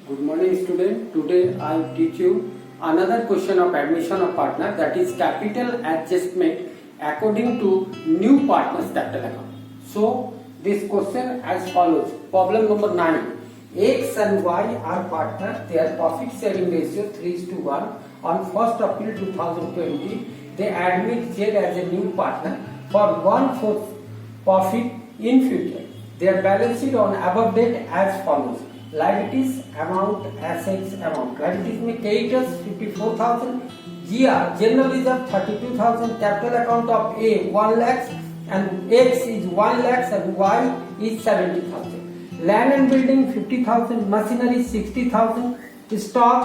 Good morning student. Today I will teach you another question of admission of partner, that is capital adjustment according to new partner's capital account. So this question as follows. Problem number 9. X and Y are partners. Their profit sharing ratio 3:1. On 1st April 2020, they admit Z as a new partner for 1/4 profit in future. Their balance sheet on above date as follows. Liabilities amount, assets amount. Liabilities में creditors 54,000, GR general reserve 32,000, capital account of A 1 lakhs and X is 1 lakhs and Y is 70,000. Land and building 50,000, machinery 60,000, stock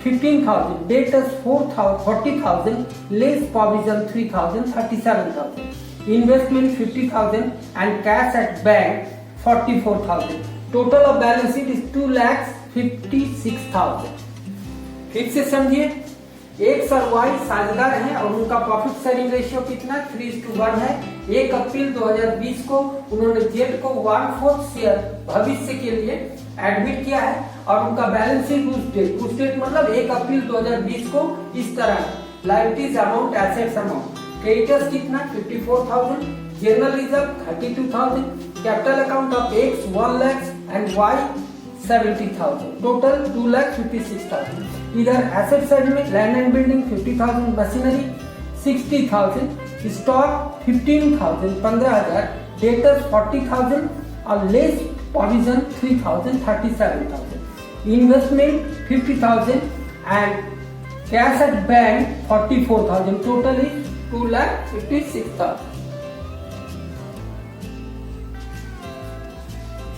15,000, debtors 40,000, less provision 3,000, 37,000. Investment 50,000 and cash at bank 44,000. Total of balance sheet is 2,56,000। फिर से समझिए, x और Y साझेदार हैं और उनका profit sharing ratio कितना 3:1 है। 1 अप्रैल 2020 को उन्होंने जेड को 1/4 शेयर भविष्य के लिए एडमिट किया है और उनका बैलेंस शीट उस डेट मतलब 1 अप्रैल 2020 को इस तरह है। Liabilities amount, assets amount, creditors कितना 54,000, general reserve 32,000, capital account of x 1 lakhs and Y 70,000, total 2,56,000. इधर एसेट साइड में land and building 50,000, machinery 60,000, stock 15,000 15,000, debtors 40,000 और less provision 3,000 37,000, investment 50,000 and cash at bank 44,000, total is 2,56,000.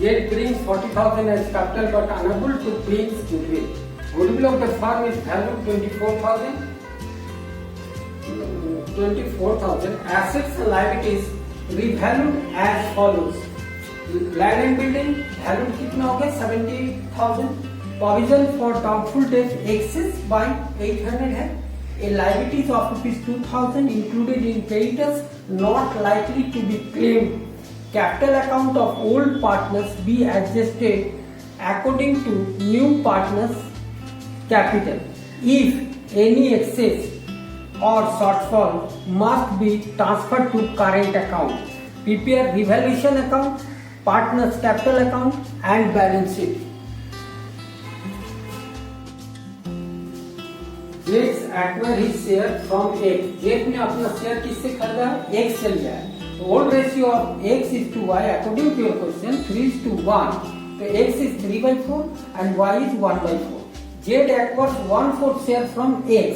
Z brings 40,000 as capital but unable to bring goodwill. Goodwill of the firm is valued 24,000. Assets and liabilities revalued as follows. Land and building valued कितना हो गया 70,000. Provision for doubtful debt excess by 800 है. A liabilities of ₹2,000 included in creditors not likely to be claimed. Capital account of old partners be adjusted according to new partners capital. If any excess or shortfall must be transferred to current account. Prepare revaluation account, partners capital account and balance sheet. Let's acquire his share from X. Jet ने अपना share किससे खरीदा? X से लिया है। Old ratio of X is to Y according to your question 3:1. So X is 3/4 and Y is 1/4. Z acquires 1/4 share from X.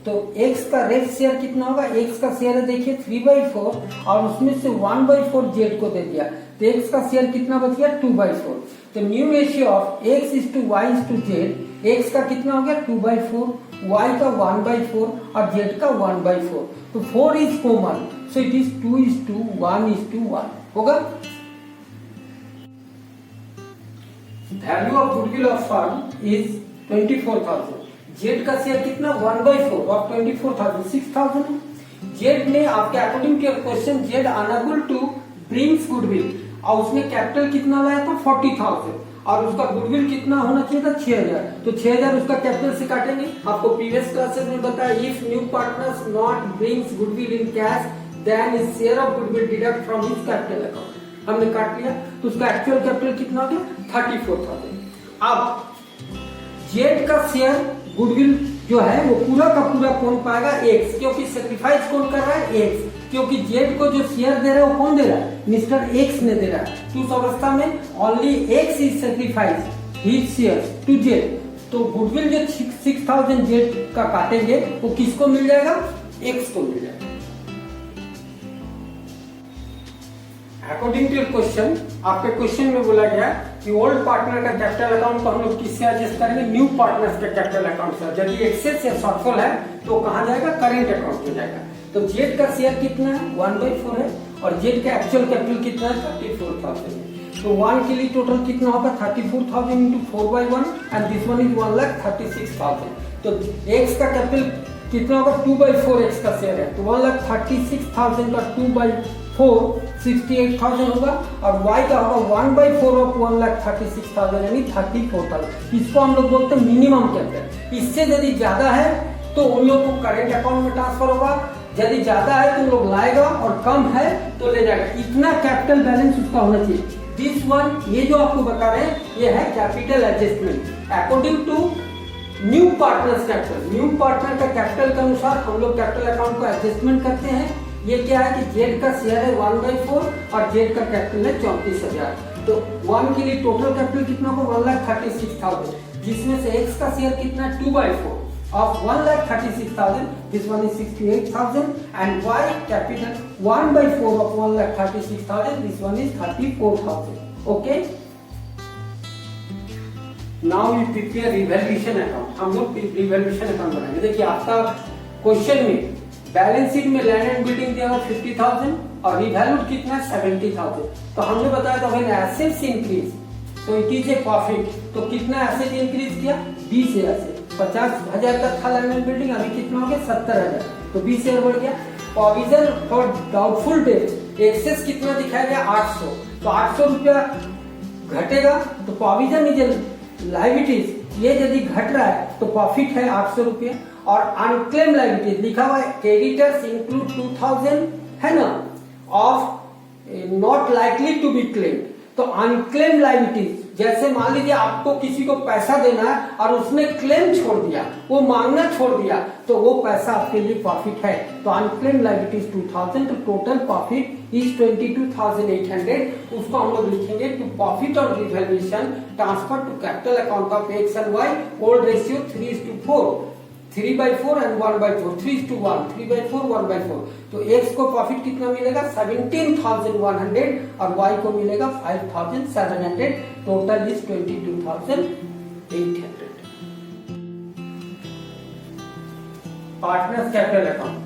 तो X का rate share कितना होगा? X का शेयर है देखिए 3/4 और उसमें से 1/4 Z को दे दिया तो X का शेयर कितना बच गया 2/4. तो new ratio of X is to Y is to Z. X का कितना हो गया 2/4, Y का 1/4 और Z का 1/4. तो 4 is common. So it is 2:1:1 होगा. Value of goodwill of firm is 24,000. Z का शेयर कितना 1/4 of 24,000 6,000. Z ने आपके according to question Z unable to brings goodwill और उसने कैपिटल कितना लाया था 40,000 और उसका गुडविल कितना होना चाहिए था 6,000. तो 6,000 उसका कैपिटल से काटेंगे. आपको प्रीवियस क्लासेस में बताया if new partners not brings goodwill in cash then his share of goodwill deduct from his capital account. हमने काट लिया तो उसका एक्चुअल कैपिटल कितना हो गया 34,000. अब जेड का शेयर गुडविल जो है वो पूरा का पूरा कौन पाएगा एक्स, क्योंकि सेक्रीफाइस कौन कर रहा है एक्स, क्योंकि जेड को जो शेयर दे रहा है वो कौन दे रहा है मिस्टर एक्स ने दे रहा है. तो उस अवस्था में only X is sacrifice his share to Z. तो गुडविल जो 6,000 जेड का काटेंगे वो किसको मिल जाएगा एक्स को मिल जाएगा. अकॉर्डिंग टू क्वेश्चन आपके क्वेश्चन में बोला गया कि ओल्ड पार्टनर का कैपिटल अकाउंट को हम लोग किससे एडजस्ट करेंगे न्यू पार्टनर्स के कैपिटल अकाउंट से. यदि एक्सेस या शॉर्टफॉल है तो कहां जाएगा करेंट अकाउंट में जाएगा. तो जेड का शेयर कितना है 1/4 है और जेड का एक्चुअल कैपिटल कितना है 34,000 है. तो 1 के लिए टोटल कितना होगा 34,000 into 4/1 and this one is 1,36,000. तो एक्स का कैपिटल कितना होगा 2/4 एक्स का शेयर है तो 1,36,000 का 2/4 68,000 होगा और y का होगा 1/4 ऑफ 1,36,000 यानी 34,000। इसको हम लोग बोलते हैं मिनिमम कैपिटल। इससे यदि ज्यादा है तो उन लोग को करेंट अकाउंट में ट्रांसफर होगा, यदि ज्यादा है तो उन लोग लाएगा और कम है तो ले जाएगा। इतना कैपिटल बैलेंस उसका होना चाहिए। दिस वन, ये जो आपको बता रहे हैं ये है capital adjustment according to new partners capital. New partner का कैपिटल के अनुसार हम लोग कैपिटल अकाउंट को एडजस्टमेंट करते हैं। ये क्या है कि जेड का शेयर है 1/4 और जेड का कैपिटल है 34,000। तो 1 के लिए टोटल कैपिटल कितना होगा 1,36,000, जिसमें से एक्स का शेयर कितना 2/4 of 1,36,000. This one is 68,000 and y capital 1/4 of 1,36,000. This one is 34,000. Okay. Now we prepare revaluation account. हम लोग revaluation account बनाएंगे। देखिए आपका क्वेश्चन में बैलेंस शीट में लैंड एंड बिल्डिंग दिया हुआ 50,000 और रिवैल्यूड कितना 70,000। तो हमने बताया था व्हेन एसेट्स इंक्रीज तो इट इज ए प्रॉफिट। तो कितना एसेट इंक्रीज किया 20,000 से 50,000 का था लैंड एंड बिल्डिंग, अभी कितना हो गया 70,000, तो 20,000 बढ़ गया। Provision for doubtful debt excess कितना दिखाया गया 800, तो 800 रुपया घटेगा तो प्रोविजन इज लायबिलिटीज, ये यदि घट रहा है तो प्रॉफिट है 800 रुपये। और अनक्लेम लायबिलिटीज लिखा हुआ है क्रेडिटर्स इंक्लूड 2,000 है ना of not likely to be claim. तो अनक्लेम लायबिलिटीज जैसे मान लीजिए आपको किसी को पैसा देना है और उसने क्लेम छोड़ दिया, वो मांगना छोड़ दिया, तो वो पैसा आपके लिए प्रॉफिट है। तो अनक्लेम लायबिलिटीज 2,000, तो टोटल प्रॉफिट इज 22,800। उसको हम लोग लिखेंगे टू प्रॉफिट और revaluation transfer to capital account of X and Y, old ratio 3:4, 3/4 and 1/4, 3:1, 3/4, 1/4। तो एक्स को प्रॉफिट कितना मिलेगा 17,100 और वाई को मिलेगा 5,700। Total is 22,800। Partners capital account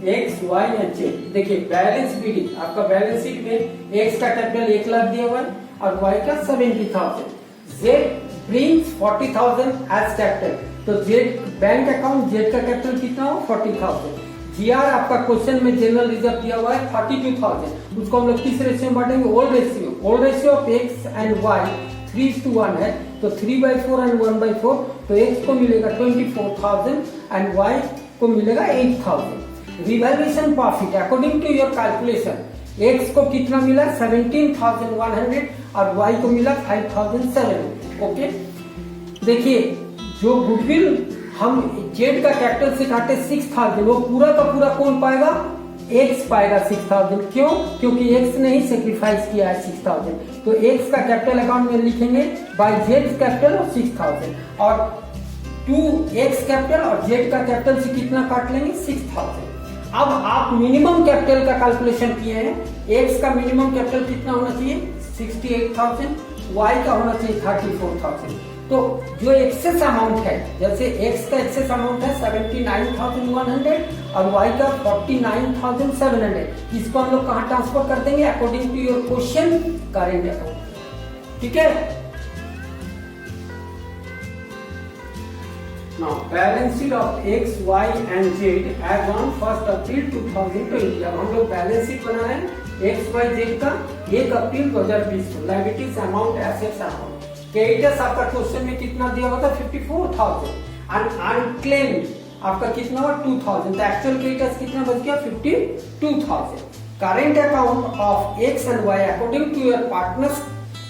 X Y and Z. देखिए बैलेंस बीडी आपका बैलेंस शीट में एक्स का कैपिटल 1 लाख दिया हुआ है और वाई का 70,000। जेड ब्रिंग्स 40,000 एज कैपिटल, तो जेड बैंक अकाउंट जेड का कैपिटल कितना हो 40,000। जीआर आपका क्वेश्चन में जनरल रिजर्व दिया हुआ है 32,000, उसको हम लोग किस रेशियो में बांटेंगे old ratio of X and Y 3:1 है, तो 3/4 एंड 1/4, तो एक्स को मिलेगा 24,000 एंड वाई को मिलेगा 8,000। Revaluation profit according to your calculation X को कितना मिला 17,100 और वाई को मिला 5,700। ओके, देखिए जो गुडविल हम जेड का कैपिटल से काटे 6,000, वो पूरा का पूरा कौन पाएगा एक्स पाएगा 6,000। क्यों? क्योंकि एक्स ने ही सेक्रीफाइस किया है 6,000, तो एक्स का कैपिटल अकाउंट में लिखेंगे बाय जेड कैपिटल ऑफ 6,000 और 2x कैपिटल और जेड का कैपिटल से कितना काट लेंगे 6,000। अब आप मिनिमम कैपिटल का कैलकुलेशन किए हैं, एक्स का मिनिमम कैपिटल कितना होना चाहिए 68,000, वाई का होना चाहिए 34,000। तो जो एक्सेस अमाउंट है, जैसे एक्स का एक्सेस अमाउंट है 79,100 और वाई का 49,700, इसको हम लोग कहाँ ट्रांसफर कर देंगे according to your question current account. ठीक है, now balance sheet of x, y and z as on 1st April 2020। अब हम लोग बैलेंस शीट बना रहे हैं x, y, z का 1 अप्रैल 2020 को। Liabilities amount, assets amount. Creditors आपका क्वेश्चन में कितना दिया हुआ था 54,000 और अनक्लेम्ड आपका कितना हुआ 2,000, तो एक्चुअल क्रेडिटर्स कितना बच गया 52,000। Current account of X and Y according to your partners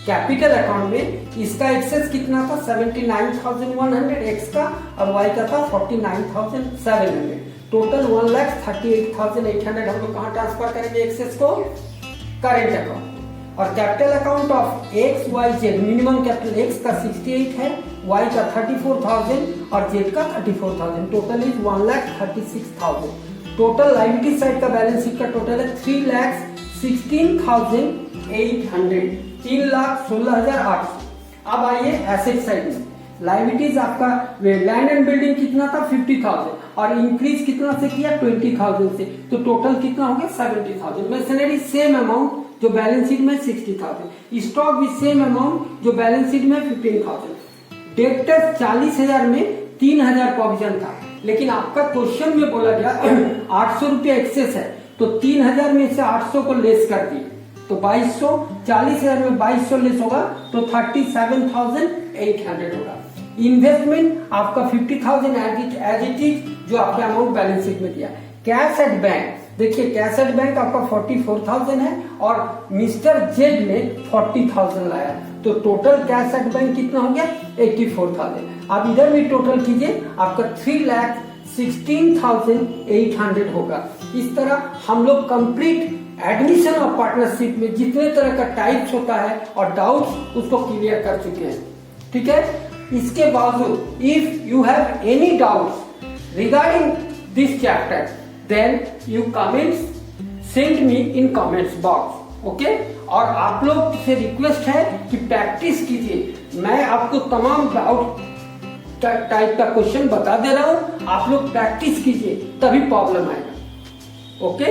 capital account में इसका एक्सेस कितना था 79,100 एक्स का और वाई का था 49,700। टोटल 1,38,800 हम लोग कहाँ ट्रांसफर करेंगे एक्सेस को करेंट अकाउंट। और capital account of X Y Z minimum capital X का 68 है, वाई का 34,000 और जेड का 34,000। Total is 1,36,000। Total liability side का बैलेंस शीट का टोटल है 3,16,800, 3,16,800। अब आइए एसेट साइड में, लायबिलिटीज आपका लैंड एंड बिल्डिंग कितना था 50,000 और इंक्रीज कितना से किया 20,000 से, तो टोटल कितना हो गया 70,000। मशीनरी सेम अमाउंट जो बैलेंस शीट में 60,000, स्टॉक भी सेम अमाउंट जो बैलेंस शीट में 15,000। डेब्टर 40,000 में 3,000 प्रोविजन था, लेकिन आपका क्वेश्चन में बोला गया 800 रुपया एक्सेस है, तो 3,000 में से 800 को लेस कर दिए तो 2200, 40,000 में 2200 लेस होगा तो 37,800 होगा। इन्वेस्टमेंट आपका 50,000 एज इट इज, जो आपके अमाउंट बैलेंस शीट में दिया। कैश एट बैंक, देखिए कैश एट बैंक आपका 44,000 है और मिस्टर जेड ने 40,000 लाया, तो टोटल कैश एट बैंक कितना हो गया 84,000। आप इधर भी टोटल कीजिए, आपका 3,16,800 होगा। इस तरह हम लोग कंप्लीट एडमिशन ऑफ पार्टनरशिप में जितने तरह का टाइप्स होता है और डाउट्स उसको क्लियर कर चुके हैं, ठीक है। इसके बावजूद if you have any doubts regarding this chapter then you comments send me in comments box, okay. और आप लोग से रिक्वेस्ट है कि प्रैक्टिस कीजिए। मैं आपको तमाम डाउट टाइप का क्वेश्चन बता दे रहा हूं, आप लोग प्रैक्टिस कीजिए तभी प्रॉब्लम आएगा, ओके।